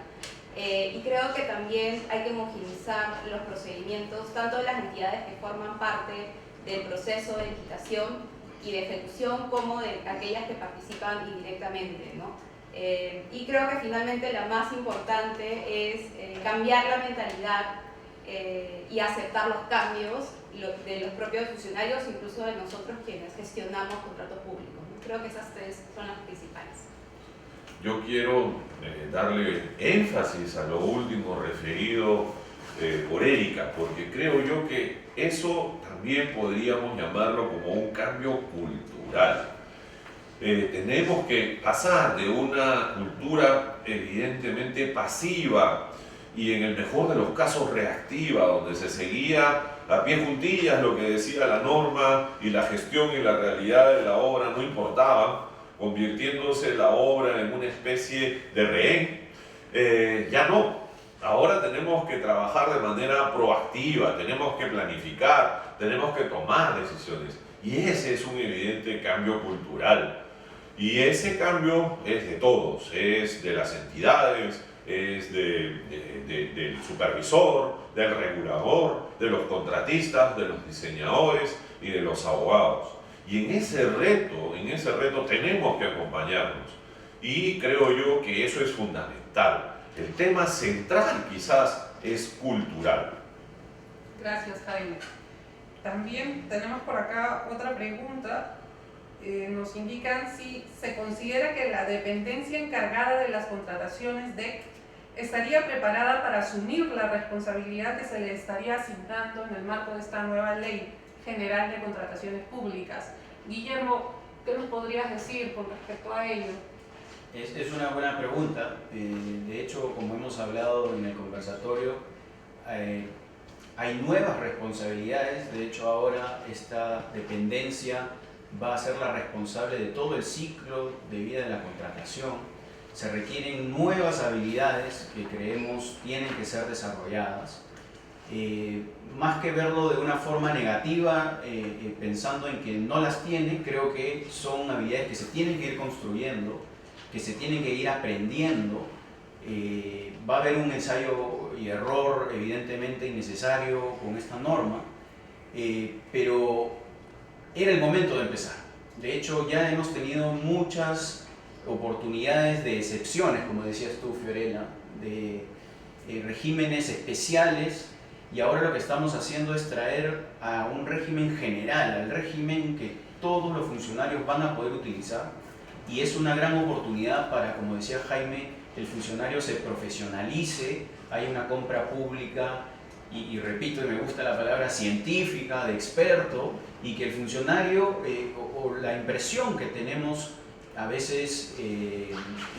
Y creo que también hay que homogeneizar los procedimientos, tanto de las entidades que forman parte del proceso de licitación y de ejecución, como de aquellas que participan indirectamente, ¿no? Y creo que finalmente la más importante es cambiar la mentalidad y aceptar los cambios de los propios funcionarios, incluso de nosotros quienes gestionamos contratos públicos, ¿no? Creo que esas 3 son las principales. Yo quiero darle énfasis a lo último referido por Erika, porque creo yo que eso también podríamos llamarlo como un cambio cultural. Tenemos que pasar de una cultura evidentemente pasiva y en el mejor de los casos reactiva, donde se seguía a pie juntillas lo que decía la norma y la gestión y la realidad de la obra no importaban, convirtiéndose la obra en una especie de rehén. Ya no. Ahora tenemos que trabajar de manera proactiva, tenemos que planificar, tenemos que tomar decisiones. Y ese es un evidente cambio cultural. Y ese cambio es de todos, es de las entidades, es del supervisor, del regulador, de los contratistas, de los diseñadores y de los abogados. Y en ese reto tenemos que acompañarnos. Y creo yo que eso es fundamental. El tema central quizás es cultural. Gracias, Jaime. También tenemos por acá otra pregunta nos indican si se considera que la dependencia encargada de las contrataciones DEC estaría preparada para asumir la responsabilidad que se le estaría asignando en el marco de esta nueva Ley General de Contrataciones Públicas. Guillermo, ¿qué nos podrías decir con respecto a ello? Es una buena pregunta. De hecho, como hemos hablado en el conversatorio, hay nuevas responsabilidades. De hecho, ahora esta dependencia va a ser la responsable de todo el ciclo de vida de la contratación. Se requieren nuevas habilidades que creemos tienen que ser desarrolladas. Más que verlo de una forma negativa, pensando en que no las tiene, creo que son habilidades que se tienen que ir construyendo, que se tienen que ir aprendiendo. Va a haber un ensayo y error evidentemente innecesario con esta norma, pero era el momento de empezar. De hecho, ya hemos tenido muchas oportunidades de excepciones, como decías tú, Fiorella, de regímenes especiales, y ahora lo que estamos haciendo es traer a un régimen general, al régimen que todos los funcionarios van a poder utilizar, y es una gran oportunidad para, como decía Jaime, el funcionario se profesionalice, hay una compra pública, y repito, y me gusta la palabra científica, de experto, y que el funcionario, o la impresión que tenemos a veces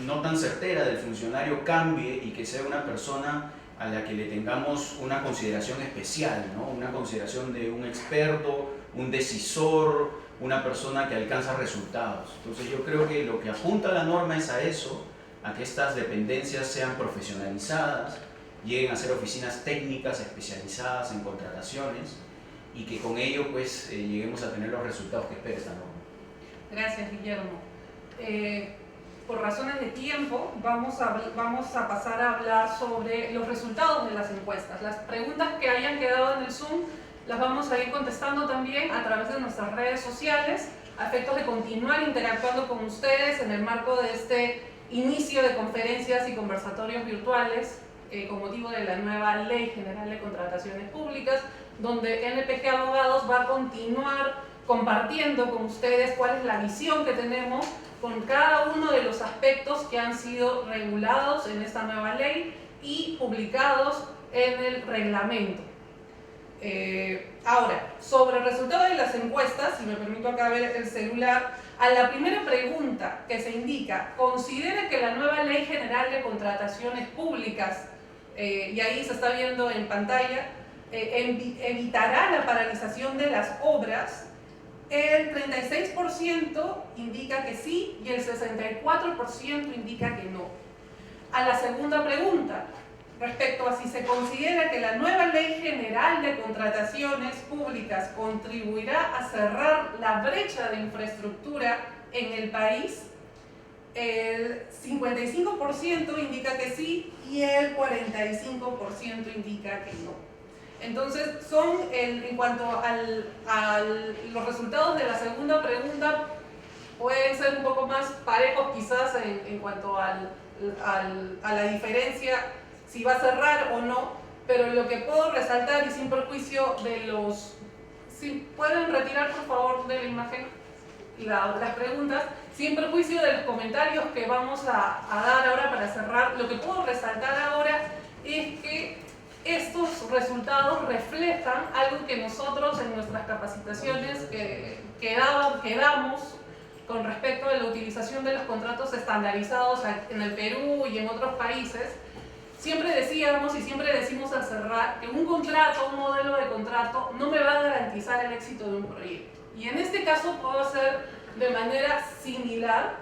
no tan certera del funcionario, cambie y que sea una persona a la que le tengamos una consideración especial, ¿no? Una consideración de un experto, un decisor, una persona que alcanza resultados. Entonces yo creo que lo que apunta la norma es a eso, a que estas dependencias sean profesionalizadas, lleguen a ser oficinas técnicas especializadas en contrataciones y que con ello pues lleguemos a tener los resultados que espera esta norma. Gracias, Guillermo. Por razones de tiempo vamos a pasar a hablar sobre los resultados de las encuestas. Las preguntas que hayan quedado en el Zoom las vamos a ir contestando también a través de nuestras redes sociales, a efectos de continuar interactuando con ustedes en el marco de este inicio de conferencias y conversatorios virtuales con motivo de la nueva Ley General de Contrataciones Públicas, donde NPG Abogados va a continuar compartiendo con ustedes cuál es la visión que tenemos con cada uno de los aspectos que han sido regulados en esta nueva ley y publicados en el reglamento. Ahora, sobre el resultado de las encuestas, si me permito acá ver el celular, a la primera pregunta que se indica, ¿considera que la nueva Ley General de Contrataciones Públicas, y ahí se está viendo en pantalla, evitará la paralización de las obras? El 36% indica que sí y el 64% indica que no. A la segunda pregunta, respecto a si se considera que la nueva Ley General de Contrataciones Públicas contribuirá a cerrar la brecha de infraestructura en el país, el 55% indica que sí y el 45% indica que no. Entonces, en cuanto a los resultados de la segunda pregunta, pueden ser un poco más parejos quizás en cuanto a la diferencia, si va a cerrar o no, pero lo que puedo resaltar, y sin perjuicio de los... Si pueden retirar por favor de la imagen las preguntas, sin perjuicio de los comentarios que vamos a dar ahora para cerrar, lo que puedo resaltar ahora es que estos resultados reflejan algo que nosotros en nuestras capacitaciones que damos con respecto a la utilización de los contratos estandarizados en el Perú y en otros países. Siempre decíamos y siempre decimos al cerrar que un contrato, un modelo de contrato no me va a garantizar el éxito de un proyecto. Y en este caso puedo hacer de manera similar,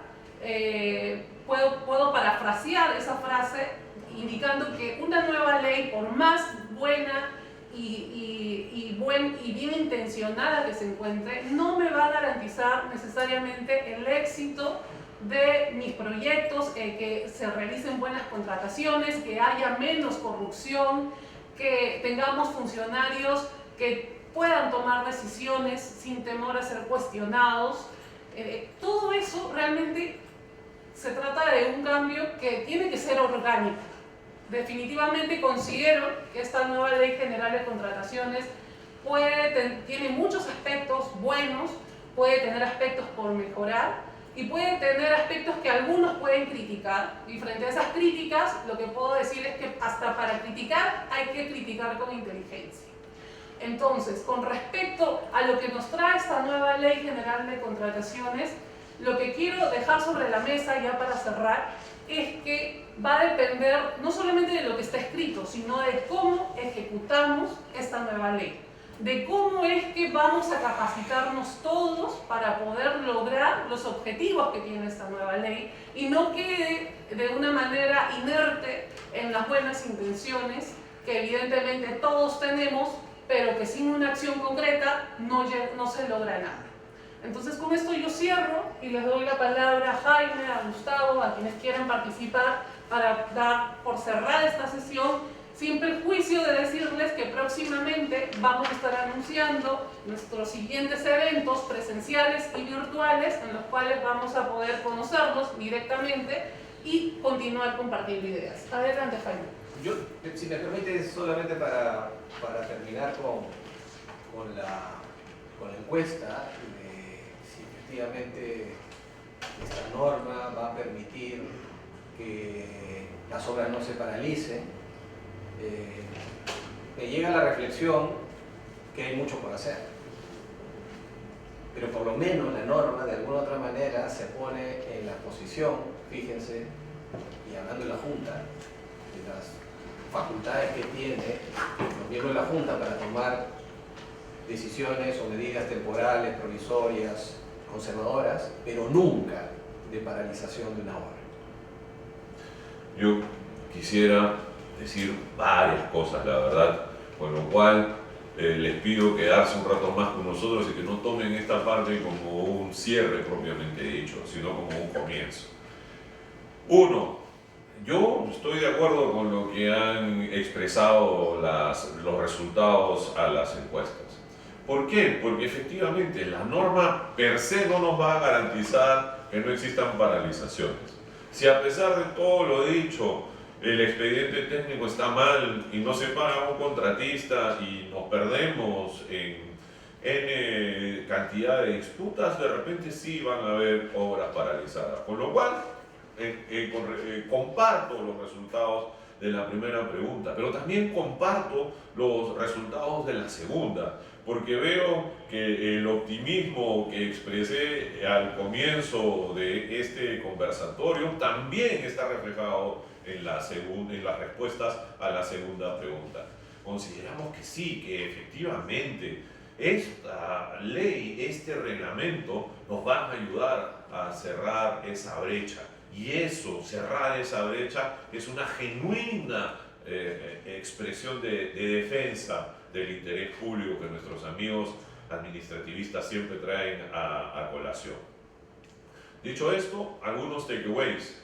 puedo parafrasear esa frase indicando que una nueva ley, por más buena y bien intencionada que se encuentre, no me va a garantizar necesariamente el éxito de mis proyectos, que se realicen buenas contrataciones, que haya menos corrupción, que tengamos funcionarios que puedan tomar decisiones sin temor a ser cuestionados. Todo eso realmente se trata de un cambio que tiene que ser orgánico. Definitivamente considero que esta nueva Ley General de Contrataciones tiene muchos aspectos buenos, puede tener aspectos por mejorar y puede tener aspectos que algunos pueden criticar, y frente a esas críticas lo que puedo decir es que hasta para criticar hay que criticar con inteligencia. Entonces, con respecto a lo que nos trae esta nueva Ley General de Contrataciones, lo que quiero dejar sobre la mesa ya para cerrar es que va a depender no solamente de lo que está escrito, sino de cómo ejecutamos esta nueva ley, de cómo es que vamos a capacitarnos todos para poder lograr los objetivos que tiene esta nueva ley y no quede de una manera inerte en las buenas intenciones que evidentemente todos tenemos, pero que sin una acción concreta no se logra nada. Entonces con esto yo cierro y les doy la palabra a Jaime, a Gustavo, a quienes quieran participar para dar por cerrada esta sesión, sin perjuicio de decirles que próximamente vamos a estar anunciando nuestros siguientes eventos presenciales y virtuales en los cuales vamos a poder conocerlos directamente y continuar compartiendo ideas. Adelante, Jaime. Yo, si me permite, solamente para terminar con la encuesta, si efectivamente esta norma va a permitir que las obras no se paralicen, me llega la reflexión que hay mucho por hacer. Pero por lo menos la norma, de alguna u otra manera, se pone en la posición, fíjense, y hablando de la Junta, de las facultades que tiene los miembros de la Junta para tomar decisiones o medidas temporales, provisorias, conservadoras, pero nunca de paralización de una obra. Yo quisiera decir varias cosas, la verdad, con lo cual les pido quedarse un rato más con nosotros y que no tomen esta parte como un cierre propiamente dicho, sino como un comienzo. Uno, yo estoy de acuerdo con lo que han expresado los resultados a las encuestas. ¿Por qué? Porque efectivamente la norma per se no nos va a garantizar que no existan paralizaciones. Si a pesar de todo lo dicho, el expediente técnico está mal y no se paga a un contratista y nos perdemos en cantidad de disputas, de repente sí van a haber obras paralizadas. Con lo cual, comparto los resultados de la primera pregunta, pero también comparto los resultados de la segunda, porque veo que el optimismo que expresé al comienzo de este conversatorio también está reflejado en las respuestas a la segunda pregunta. Consideramos que sí, que efectivamente esta ley, este reglamento nos van a ayudar a cerrar esa brecha. Y eso, cerrar esa brecha, es una genuina expresión de defensa del interés público que nuestros amigos administrativistas siempre traen a colación. Dicho esto, algunos takeaways.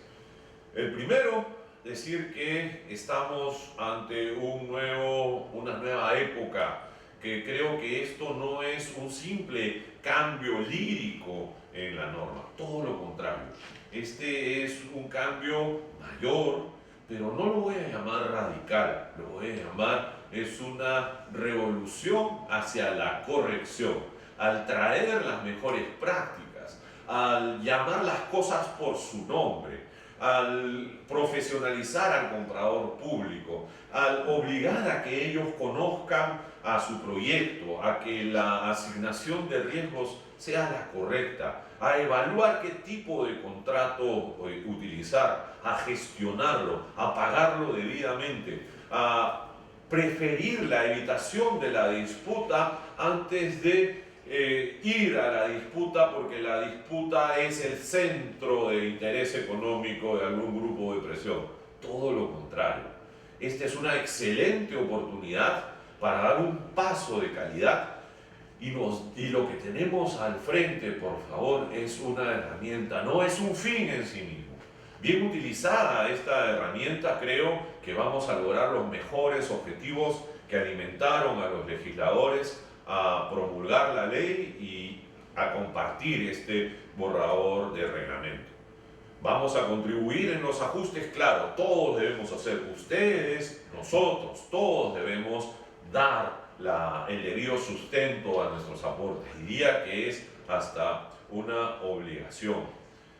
El primero, decir que estamos ante una nueva época, que creo que esto no es un simple cambio lírico en la norma, todo lo contrario. Este es un cambio mayor, pero no lo voy a llamar radical, lo voy a llamar es una revolución hacia la corrección, al traer las mejores prácticas, al llamar las cosas por su nombre, al profesionalizar al comprador público, al obligar a que ellos conozcan a su proyecto, a que la asignación de riesgos sea la correcta, a evaluar qué tipo de contrato utilizar, a gestionarlo, a pagarlo debidamente, a preferir la evitación de la disputa antes de ir a la disputa, porque la disputa es el centro de interés económico de algún grupo de presión. Todo lo contrario. Esta es una excelente oportunidad para dar un paso de calidad y lo que tenemos al frente, por favor, es una herramienta, no es un fin en sí mismo. Bien utilizada esta herramienta, creo que vamos a lograr los mejores objetivos que alimentaron a los legisladores a promulgar la ley y a compartir este borrador de reglamento. Vamos a contribuir en los ajustes, claro, todos debemos hacer, ustedes, nosotros, todos debemos dar el debido sustento a nuestros aportes. Diría que es hasta una obligación.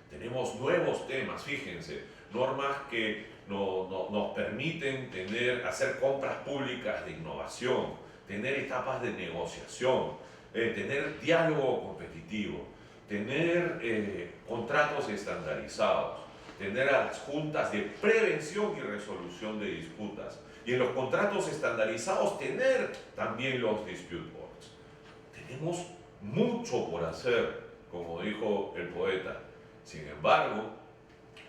Tenemos nuevos temas, fíjense, normas que nos permiten hacer compras públicas de innovación, tener etapas de negociación, tener diálogo competitivo, tener contratos estandarizados, tener a las juntas de prevención y resolución de disputas, y en los contratos estandarizados tener también los dispute boards. Tenemos mucho por hacer, como dijo el poeta. Sin embargo,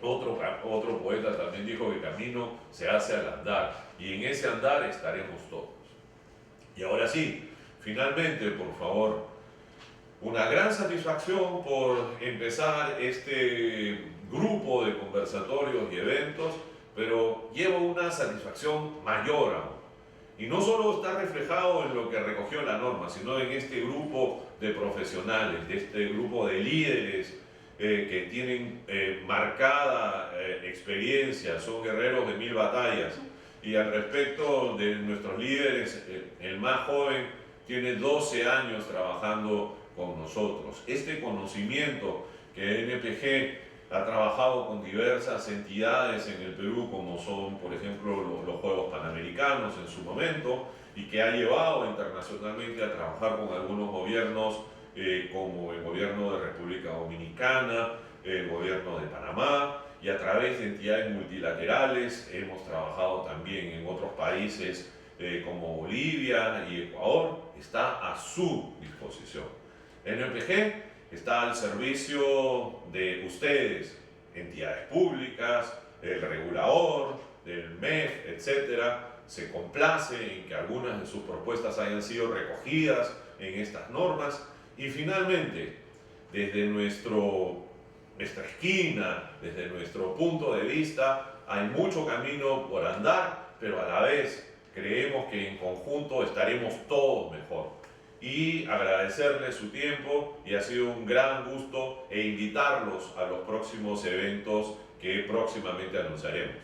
otro poeta también dijo que camino se hace al andar, y en ese andar estaremos todos. Y ahora sí, finalmente, por favor, una gran satisfacción por empezar este grupo de conversatorios y eventos, pero llevo una satisfacción mayor aún. Y no solo está reflejado en lo que recogió la norma, sino en este grupo de profesionales, de este grupo de líderes que tienen marcada experiencia, son guerreros de 1000 batallas. Y al respecto de nuestros líderes, el más joven tiene 12 años trabajando con nosotros. Este conocimiento que NPG ha trabajado con diversas entidades en el Perú, como son, por ejemplo, los Juegos Panamericanos en su momento, y que ha llevado internacionalmente a trabajar con algunos gobiernos, como el gobierno de República Dominicana, el gobierno de Panamá, y a través de entidades multilaterales hemos trabajado también en otros países como Bolivia y Ecuador. Está a su disposición. NPG está al servicio de ustedes, entidades públicas, el regulador, del MEF, etc. Se complace en que algunas de sus propuestas hayan sido recogidas en estas normas. Y finalmente, desde nuestra esquina, desde nuestro punto de vista, hay mucho camino por andar, pero a la vez creemos que en conjunto estaremos todos mejor. Y agradecerles su tiempo, y ha sido un gran gusto, e invitarlos a los próximos eventos que próximamente anunciaremos.